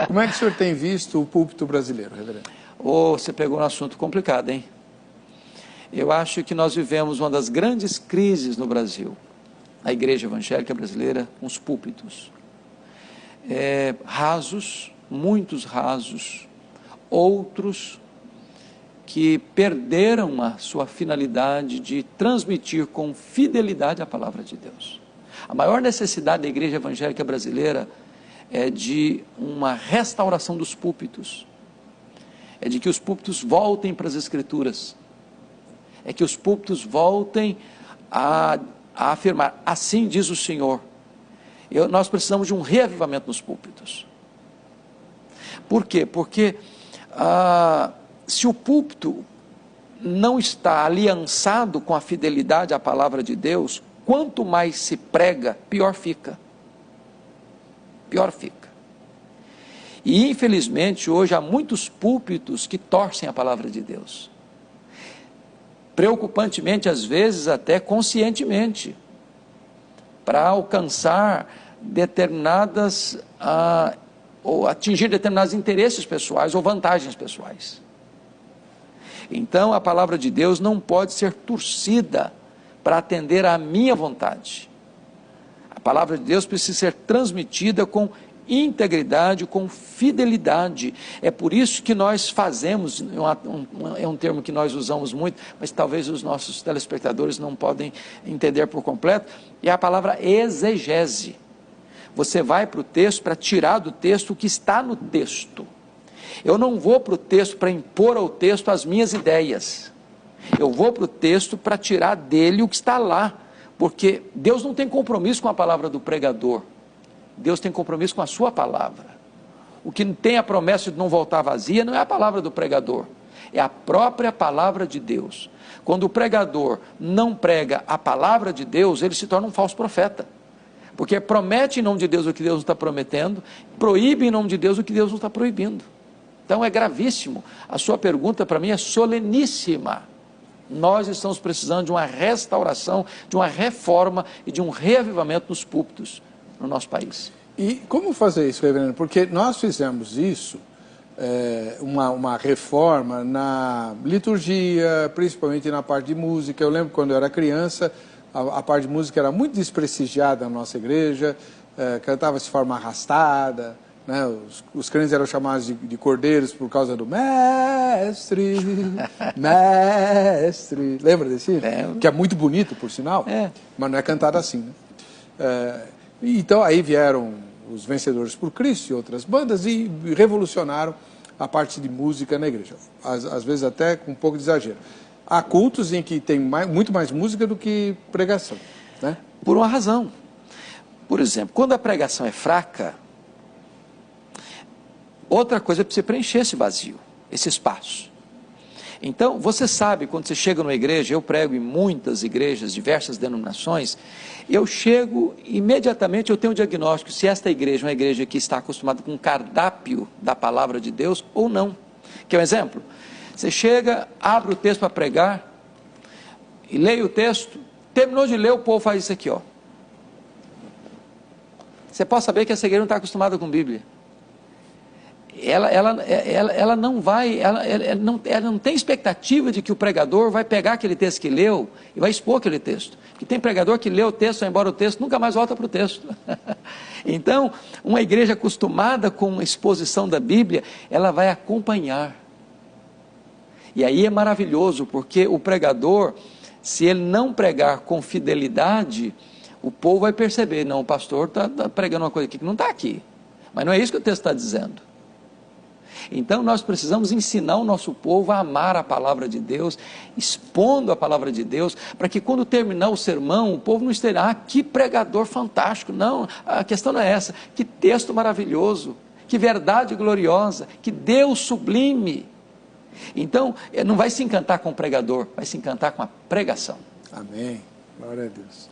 Como é que o senhor tem visto o púlpito brasileiro, reverendo? Você pegou um assunto complicado, hein? Eu acho que nós vivemos uma das grandes crises no Brasil. A igreja evangélica brasileira, os púlpitos. Rasos, muitos rasos, outros que perderam a sua finalidade de transmitir com fidelidade a palavra de Deus. A maior necessidade da igreja evangélica brasileira é de uma restauração dos púlpitos, é de que os púlpitos voltem para as Escrituras, é que os púlpitos voltem a afirmar, assim diz o Senhor. Nós precisamos de um reavivamento nos púlpitos. Por quê? Porque se o púlpito não está aliançado com a fidelidade à palavra de Deus, quanto mais se prega, pior fica. Pior fica. E infelizmente hoje há muitos púlpitos que torcem a palavra de Deus. Preocupantemente, às vezes até conscientemente, para alcançar determinadas, ou atingir determinados interesses pessoais ou vantagens pessoais. Então a palavra de Deus não pode ser torcida para atender à minha vontade. A palavra de Deus precisa ser transmitida com integridade, com fidelidade. É por isso que nós fazemos, é um termo que nós usamos muito, mas talvez os nossos telespectadores não podem entender por completo, é a palavra exegese. Você vai para o texto para tirar do texto o que está no texto. Eu não vou para o texto para impor ao texto as minhas ideias. Eu vou para o texto para tirar dele o que está lá. Porque Deus não tem compromisso com a palavra do pregador. Deus tem compromisso com a sua palavra. O que tem a promessa de não voltar vazia não é a palavra do pregador. É a própria palavra de Deus. Quando o pregador não prega a palavra de Deus, ele se torna um falso profeta. Porque promete em nome de Deus o que Deus não está prometendo, proíbe em nome de Deus o que Deus não está proibindo. Então é gravíssimo. A sua pergunta para mim é soleníssima. Nós estamos precisando de uma restauração, de uma reforma e de um reavivamento nos púlpitos no nosso país. E como fazer isso, reverendo? Porque nós fizemos isso, uma reforma na liturgia, principalmente na parte de música. Eu lembro quando eu era criança, a parte de música era muito desprestigiada na nossa igreja, cantava-se de forma arrastada, né? Os crentes eram chamados de cordeiros por causa do mestre, mestre. Lembra desse? Que é muito bonito, por sinal, mas não é cantado assim, né? Então aí vieram os Vencedores por Cristo e outras bandas e revolucionaram a parte de música na igreja, às vezes até com um pouco de exagero. Há cultos em que tem muito mais música do que pregação, né? Por uma razão. Por exemplo, quando a pregação é fraca, outra coisa é para você preencher esse vazio, esse espaço. Então, você sabe, quando você chega numa igreja, eu prego em muitas igrejas, diversas denominações, eu chego, imediatamente eu tenho um diagnóstico, se esta igreja é uma igreja que está acostumada com o cardápio da palavra de Deus ou não. Quer um exemplo? Você chega, abre o texto para pregar, e leia o texto, terminou de ler, o povo faz isso aqui, ó. Você pode saber que essa igreja não está acostumada com Bíblia. Ela não vai, ela não tem expectativa de que o pregador vai pegar aquele texto que leu e vai expor aquele texto. Porque tem pregador que lê o texto, vai embora o texto, nunca mais volta para o texto. Então, uma igreja acostumada com a exposição da Bíblia, ela vai acompanhar. E aí é maravilhoso, porque o pregador, se ele não pregar com fidelidade, o povo vai perceber, não, o pastor está pregando uma coisa aqui que não está aqui. Mas não é isso que o texto está dizendo. Então nós precisamos ensinar o nosso povo a amar a palavra de Deus, expondo a palavra de Deus, para que quando terminar o sermão, o povo não esteja, que pregador fantástico. Não, a questão não é essa, que texto maravilhoso, que verdade gloriosa, que Deus sublime. Então, não vai se encantar com o pregador, vai se encantar com a pregação. Amém, glória a Deus.